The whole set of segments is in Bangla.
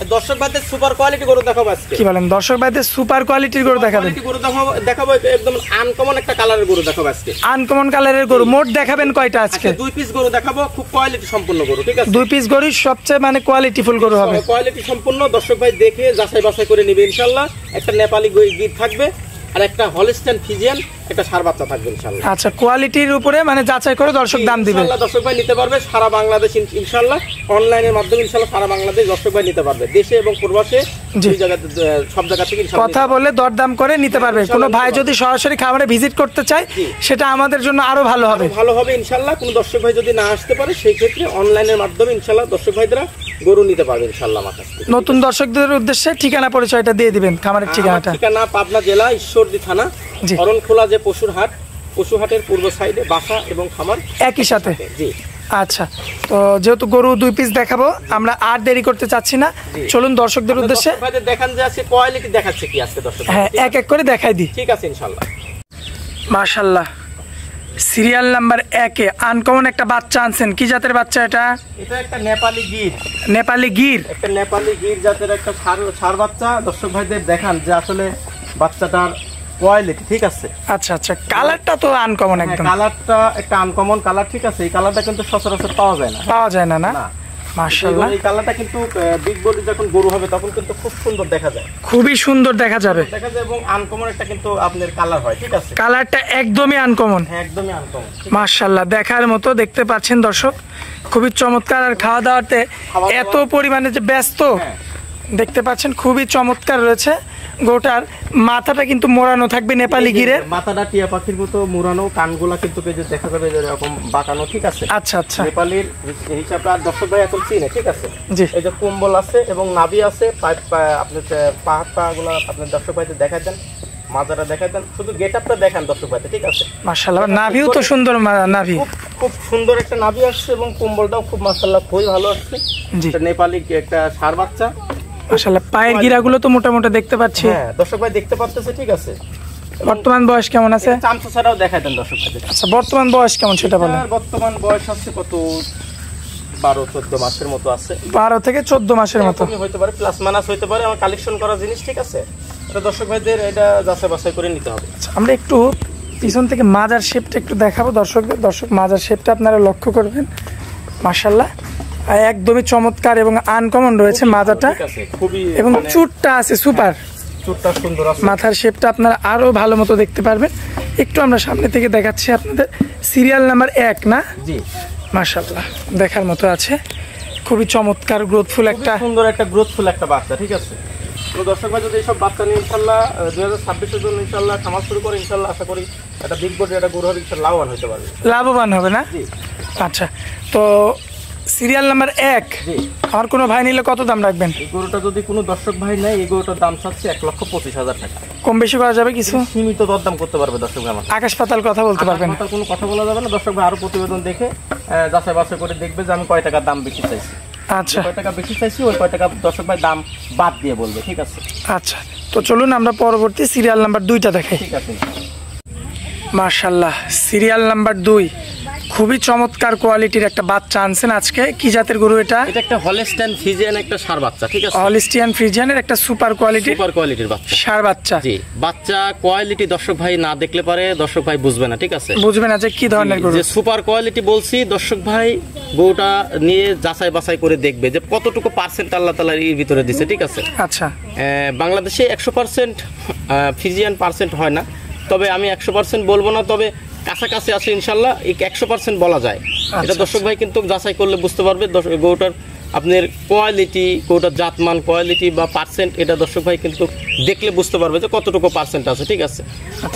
দর্শক ভাইদের সুপার কোয়ালিটি গরু দেখাবো আজকে। কি বলেন, দর্শক ভাইদের সুপার কোয়ালিটির গরু দেখাবেন? গরু দেখাবো একদম আনকমন একটা কালারের গরু দেখাবো আজকে। আনকমন কালারের গরু মোট দেখাবেন কয়টা আজকে? 2 পিস গরু দেখাবো, খুব কোয়ালিটি সম্পন্ন গরু, ঠিক আছে? 2 পিস গরু সবচেয়ে মানে কোয়ালিটিফুল গরু হবে, কোয়ালিটি সম্পন্ন। দর্শক ভাই দেখে যাচাই বাছাই করে নেবে ইনশাআল্লাহ। একটা নেপালি গির থাকবে আর একটা হলস্টাইন ফ্রিজিয়ান একটা ষাঁড় বাচ্চা থাকবে ইনশাআল্লাহ। আচ্ছা, কোয়ালিটির উপরে মানে যাচাই করে দর্শক দাম দিবে ইনশাআল্লাহ। দর্শক ভাই নিতে পারবে সারা বাংলাদেশ ইনশাআল্লাহ, অনলাইনের মাধ্যমে ইনশাআল্লাহ সারা বাংলাদেশ দর্শক ভাই নিতে পারবে, দেশে এবং প্রবাসে দুই জায়গা সব জায়গা থেকে ইনশাআল্লাহ কথা বলে দরদাম করে নিতে পারবে। কোনো ভাই যদি সরাসরি খামারে ভিজিট করতে চায় সেটা আমাদের জন্য আরো ভালো হবে ইনশাআল্লাহ। কোনো দর্শক ভাই যদি না আসতে পারে সেই ক্ষেত্রে অনলাইনের মাধ্যমে ইনশাআল্লাহ দর্শক ভাইরা গরু নিতে পারবে ইনশাআল্লাহ। আমার কাছে নতুন দর্শকদের উদ্দেশ্যে ঠিকানা পরিচয়টা দিয়ে দিবেন, খামারের ঠিকানাটা। ঠিকানা পাবনা জেলা ঈশ্বরদী থানা, অরণখোলা যে পশুর হাটের পূর্ব সাইডে বাসা এবং খামার একই সাথে। জি আচ্ছা, তো যেহেতু গরু 2 পিস দেখাবো, আমরা আর দেরি করতে চাচ্ছি না, চলুন দর্শকদের উদ্দেশ্যে দেখান যে আছে কোয়ালিটি দেখাচ্ছে কি আজকে দর্শক। হ্যাঁ, এক এক করে দেখাই দিই। ঠিক আছে ইনশাআল্লাহ। মাশাআল্লাহ, সিরিয়াল নাম্বার 1 এ আনকমন একটা বাচ্চা আনছেন। কি জাতের বাচ্চা এটা? এটা একটা নেপালি গির। নেপালি গির, একটা নেপালি গির জাতের একটা ষাঁড় বাচ্চা। দর্শক ভাইদের দেখান যে আসলে বাচ্চাটার কোয়ালিটি ঠিক আছে। আচ্ছা আচ্ছা, কালারটা তো আনকমন একদম। কালারটা একটা আনকমন কালার, ঠিক আছে? এই কালারটা কিন্তু সচরাচর পাওয়া যায় না। না মাশাআল্লাহ, এই কালারটা কিন্তু বিগ বডি যখন গরু হবে তখন কিন্তু খুব সুন্দর দেখা যায়, খুবই সুন্দর দেখা যাবে এবং আনকমন একটা কিন্তু আপনার কালার হয়, ঠিক আছে? কালারটা একদমই আনকমন। হ্যাঁ, একদমই আনকমন। মাশাআল্লাহ, দেখার মতো, দেখতে পাচ্ছেন দর্শক, খুবই চমৎকার। আর খাওয়া দাওয়াতে এত পরিমাণে যে ব্যস্ত দেখতে পাচ্ছেন, খুবই চমৎকার রয়েছে। গোটার মাথাটা কিন্তু মোড়ানো থাকবে নেপালি গিরের, মাথাটা টিয়া পাখির মতো মোড়ানো, কানগুলা কিন্তু দেখা যাবে এরকম বাঁকানো, ঠিক আছে? আচ্ছা আচ্ছা, নেপালির হিসাবটা দর্শক ভাই এখন চিনে, ঠিক আছে? জি, এই যে কম্বল আছে এবং নাভি আছে, আপনার পাগুলো আপনার দর্শক ভাইদের দেখা দেন, মাজাটা দেখা দেন, শুধু গেটআপটা দেখান দর্শক ভাইদের, ঠিক আছে? মাশাআল্লাহ, নাভিও তো সুন্দর, নাভি খুব সুন্দর একটা নাভি আসছে এবং কম্বলটাও খুব মাশাআল্লাহ খুবই ভালো আসছে। জি, নেপালি একটা ষাঁড় বাচ্চা। মাশাআল্লাহ, পায়ের গিরাগুলো তো মোটামুটি দেখতে পাচ্ছি। হ্যাঁ, দর্শক ভাই দেখতে পাচ্ছেছে, ঠিক আছে? বর্তমান বয়স কেমন আছে? চামচা ছাড়াও দেখা দেন দর্শক ভাইদের। আচ্ছা, বর্তমান বয়স কেমন সেটা বলেন। বর্তমান বয়স আছে কত? 12-14 মাসের মতো আছে। 12 থেকে 14 মাসের মতো হতে পারে, প্লাস মাইনাস হতে পারে। আমার কালেকশন করা জিনিস, ঠিক আছে? এটা দর্শক ভাইদের এটা যাচাই বাছাই করে নিতে হবে। আমরা একটু পিছন থেকে মাজার শেপটা একটু দেখাবো দর্শকদের। দর্শক মাজার শেপটা আপনারা লক্ষ্য করবেন, মাশাআল্লাহ একদমই চমৎকার এবং আনকমন রয়েছে মাজাটা, এবং চুটটা আছে সুপার, চুটটা সুন্দর আছে। মাথার শেপটা আপনারা আরো ভালো মতো দেখতে পারবেন। একটু আমরা সামনে থেকে দেখাচ্ছি আপনাদের। সিরিয়াল নাম্বার 1 না? জি, মাশাআল্লাহ, দেখার মতো আছে, খুবই চমৎকার গ্রোথফুল, একটা সুন্দর একটা গ্রোথফুল একটা বাচ্চা, ঠিক আছে? তো দর্শক ভাই যদি এইসব বাচ্চা নিয়ে ইনশাআল্লাহ 2026-এর জন্য ইনশাআল্লাহ খামার শুরু করে ইনশাআল্লাহ আশা করি একটা বিগ বডি একটা গরু হবে, লাভবান হতে পারবে। লাভবান হবে না? জি। আচ্ছা, তো সিরিয়াল নাম্বার 1 আমার কোনো ভাই নিলে কত দাম রাখবেন? এই গরুটা যদি কোনো দর্শক ভাই নেয়, এই গরুটার দাম চাচ্ছে 1,25,000 টাকা। কম বেশি করা যাবে? কিছু সীমিত দরদাম করতে পারবে দর্শক ভাই। আকাশ পাতাল কথা বলতে পারবেন? কোনো কথা বলা যাবে না। দর্শক ভাই আরো প্রতিবেদন দেখে যাচাই বাছাই করে দেখবে যে আমি কয় টাকা দাম বেশি চাইছি। আচ্ছা, কয় টাকা বেশি চাইছি ওই কয় টাকা দর্শক ভাই দাম বাদ দিয়ে বলবে, ঠিক আছে? আচ্ছা, তো চলুন আমরা পরবর্তী সিরিয়াল নাম্বার 2টা দেখাই। ঠিক আছে। মাশাআল্লাহ, সিরিয়াল নাম্বার 2 খুবই চমৎকার কোয়ালিটির একটা বাচ্চা আনছেন আজকে। কি জাতের গরু এটা? এটা একটা হলস্টাইন ফ্রিজিয়ান একটা ষাঁড় বাচ্চা, ঠিক আছে? হলস্টাইন ফ্রিজিয়ানের একটা সুপার কোয়ালিটির বাচ্চা, ষাঁড় বাচ্চা। জি, বাচ্চা কোয়ালিটি দর্শক ভাই না দেখলে পারে দর্শক ভাই বুঝবে না, ঠিক আছে? বুঝবে না যে কি ধরনের গরু। যে সুপার কোয়ালিটি বলছি, দর্শক ভাই গরুটা নিয়ে যাচাই বাছাই করে দেখবে যে কতটুকু পার্সেন্ট আল্লাহ তাআলা এর ভিতরে দিছে, ঠিক আছে? আচ্ছা, বাংলাদেশে 100% ফ্রিজিয়ান পার্সেন্ট হয় না, তবে আমি 100% বলবো না, তবে কাছাকাছি আছে ইনশাল্লাহ, এই 100% বলা যায়। এটা দর্শক ভাই কিন্তু যাচাই করলে বুঝতে পারবে গরুটার আপনার কোয়ালিটি, গরুটার জাতমান, কোয়ালিটি বা পার্সেন্ট, এটা দর্শক ভাই কিন্তু দেখলে বুঝতে পারবে যে কতটুকু পার্সেন্ট আছে, ঠিক আছে?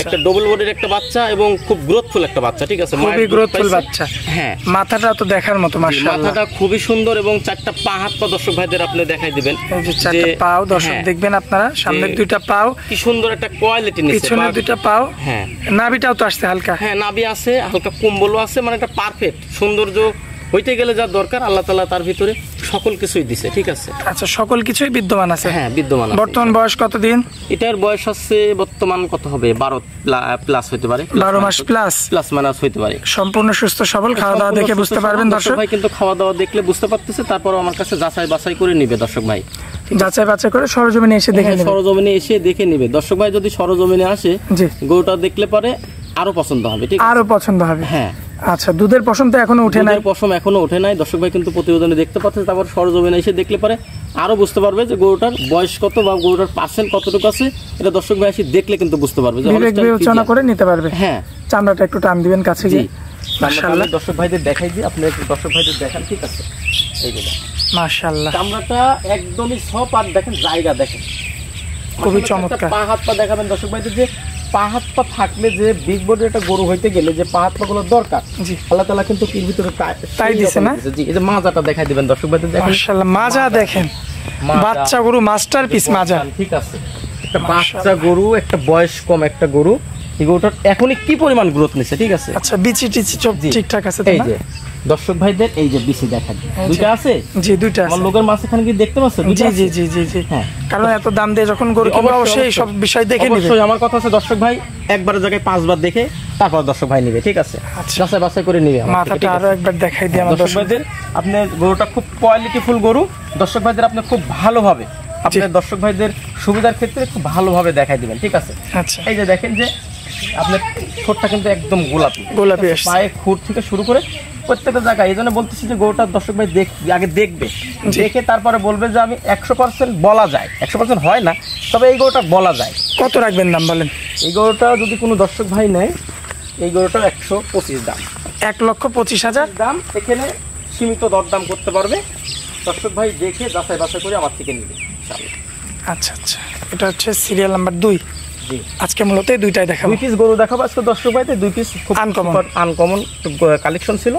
একটা ডবল বডির একটা বাচ্চা এবং খুব গ্রোথফুল একটা বাচ্চা, ঠিক আছে? খুবই গ্রোথফুল বাচ্চা। হ্যাঁ, মাথাটা তো দেখার মতো, মাশাআল্লাহ মাথাটা খুবই সুন্দর এবং 4টা পা হাত পা দর্শক ভাইদের আপনি দেখাই দিবেন। এই যে 4টা পাও দর্শক দেখবেন আপনারা, সামনের 2টা পাও কি সুন্দর একটা কোয়ালিটি নিছে, পিছনের 2টা পাও। হ্যাঁ, নাভিটাও তো আসছে হালকা। হ্যাঁ, নাভি আছে, হালকা কম্বলও আছে, মানে একটা পারফেক্ট সৌন্দর্য হইতে গেলে যা দরকার আল্লাহ তাআলা তার ভিতরে সকল কিছুই দিছে, ঠিক আছে? আচ্ছা, সকল কিছুই বিদ্যমান আছে। হ্যাঁ, বিদ্যমান আছে। বর্তমান বয়স কত দিন? এটার বয়স আছে বর্তমান কত হবে, 12 প্লাস হতে পারে, 12 মাস প্লাস মাইনাস হতে পারে। সম্পূর্ণ সুস্থ সবল, খাওয়া দাওয়া দেখে বুঝতে পারবেন দর্শক ভাই, কিন্তু খাওয়া দাওয়া দেখলে বুঝতে পারতেছে, তারপর আমার কাছে যাচাই বাছাই করে নিবে দর্শক ভাই। যাচাই বাছাই করে সরজমিনে এসে দেখে নেবে। সরজমিনে এসে দেখে নেবে। দর্শক ভাই যদি সরজমিনে আসে, জি, গরুটা দেখলে পরে আরো পছন্দ হবে। ঠিক আছে, আরো পছন্দ হবে। হ্যাঁ। আচ্ছা, দুধের পশম তো এখনো উঠে নাই? দুধের পশম এখনো ওঠে নাই। দর্শক ভাই কিন্তু প্রতিবেদনে দেখতে পাচ্ছে, তারপর সরজমিনে এসে দেখলে পরে আরো বুঝতে পারবে যে গরুটার বয়স কত বা গরুটার পার্সেন্ট কতটুকু আছে। এটা দর্শক ভাই এসে দেখলে কিন্তু বুঝতে পারবে, বিবেক বিবেচনা করে নিতে পারবে। হ্যাঁ, চামড়াটা একটু টান দিবেন কাছে গিয়ে। মাশাআল্লাহ, দর্শক ভাইদের দেখাই দিই, আপনি দর্শক ভাইদের দেখান। ঠিক আছে, এই যে মাশাআল্লাহ, চামড়াটা একদমই সফট। আর দেখেন জায়গা দেখেন, খুবই চমৎকার। পা হাত পা দেখাবেন দর্শক ভাইদের, যে পা হাত পা থাকলে যে বিগ বডির একটা গরু হইতে গেলে যে পা হাত পা গুলো দরকার, জি, আল্লাহ তাআলা কিন্তু এর ভিতরে তাই দিছে না? জি, এই যে মাজাটা দেখাই দিবেন দর্শক ভাইদের, দেখেন মাশাআল্লাহ, মাজা দেখেন, বাচ্চা গরু মাস্টারপিস মাজা। ঠিক আছে, একটা বাচ্চা গরু, একটা বয়স কম একটা গরু। এই গরুটার এখনই কি পরিমাণ গ্রোথ নিছে। ঠিক আছে, আচ্ছা, বিচি টিচি সব ঠিকঠাক আছে তো? এই যে দর্শক ভাইদের এই যে বিসি দেখেন, দুইটা আছে। জি, দুইটা আছে। আমার লোকের মাঝখানে কি দেখতে পাচ্ছেন? জি জি জি জি জি, হ্যাঁ। কারণ এত দাম দিয়ে যখন গরু কিনবে অবশ্যই সব বিষয় দেখে নেবে। অবশ্যই আমার কথা আছে দর্শক ভাই, একবারের জায়গায় 5 বার দেখে তারপর দর্শক ভাই নেবে। ঠিক আছে, যাচাই বাছাই করে নেবে। মাথাটা আরো একবার দেখাই দিই আমার দর্শক ভাইদের, আপনার গরুটা খুব কোয়ালিটিফুল গরু। দর্শক ভাইদের আপনি খুব ভালোভাবে আপনার দর্শক ভাইদের সুবিধার ক্ষেত্রে খুব ভালোভাবে দেখাই দিবেন। ঠিক আছে, আচ্ছা, এই যে দেখেন যে আপনার ঠোঁটটা কিন্তু একদম গোলাপি গোলাপি আসছে, পায়ে খুঁট থেকে শুরু করে প্রত্যেকটা জায়গায়। এই জন্য বলতেছি যে গরুটা দর্শক ভাই আগে দেখবে, দেখে তারপরে বলবে যে আমি 100% বলা যায়, 100% হয় না, তবে এই গরুটা বলা যায়। কত রাখবেন দাম বলেন? এই গরুটা যদি কোনো দর্শক ভাই নেয়, এই গরুটার 125 দাম, 1,25,000 দাম। এখানে সীমিত দরদাম করতে পারবে দর্শক ভাই, দেখে যাচাই বাছাই করে আমার থেকে নিবে ইনশাআল্লাহ। আচ্ছা আচ্ছা, এটা হচ্ছে সিরিয়াল নাম্বার 2। জি, আজকে মূলত এই দুইটাই দেখাবো। 2 পিস গরু দেখাবো আজকে দর্শক ভাইদের। 2 পিস খুব আনকমন কালেকশন ছিল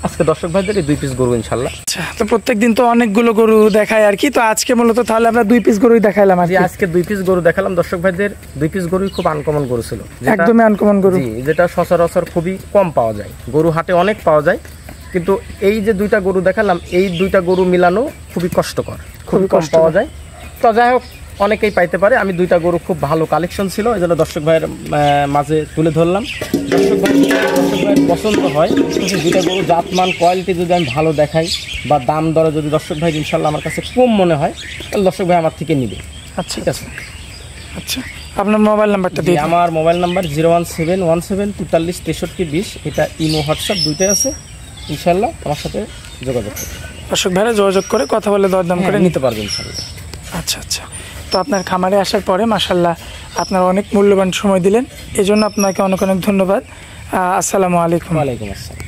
আজকে দর্শক ভাইদের, এই 2 পিস গরু ইনশাআল্লাহ। আচ্ছা, তো প্রত্যেকদিন তো অনেকগুলো গরু দেখায় আর কি, তো আজকে মূলত তাহলে আমরা 2 পিস গরুই দেখাইলাম আর কি। আজকে 2 পিস গরু দেখালাম দর্শক ভাইদের। 2 পিস গরুই খুব আনকমন গরু ছিল, একদমই আনকমন গরু। জি, যেটা সচরাচর খুবই কম পাওয়া যায়। গরু হাটে অনেক পাওয়া যায়, কিন্তু এই যে 2টা গরু দেখালাম, এই 2টা গরু মিলানো খুবই কষ্টকর, খুবই কম পাওয়া যায়। তো যাই হোক, অনেকেই পাইতে পারে। আমি 2টা গরু খুব ভালো কালেকশন ছিল, এই জন্য দর্শক ভাইয়ের মাঝে তুলে ধরলাম। দর্শক ভাইয়ের পছন্দ হয় 2টা গরু জাতমান কোয়ালিটি যদি আমি ভালো দেখাই বা দাম দরে যদি দর্শক ভাই ইনশাল্লাহ আমার কাছে কম মনে হয়, তাহলে দর্শক ভাই আমার থেকে নিবে। আচ্ছা ঠিক আছে, আচ্ছা, আপনার মোবাইল নাম্বারটা দিয়ে দিন। আমার মোবাইল নাম্বার 01717436320। এটা ইমো হোয়াটসঅ্যাপ দুইটাই আছে। ইনশাল্লাহ আমার সাথে যোগাযোগ করুন, দর্শক ভাইরা যোগাযোগ করে কথা বলে দরদাম করে নিতে পারবেন ইনশাল্লাহ। আচ্ছা আচ্ছা, তো আপনার খামারে আসার পরে মাশাআল্লাহ আপনারা অনেক মূল্যবান সময় দিলেন, এজন্য আপনাকে অনেক অনেক ধন্যবাদ। আসসালামু আলাইকুম। ওয়ালাইকুম আসসালাম।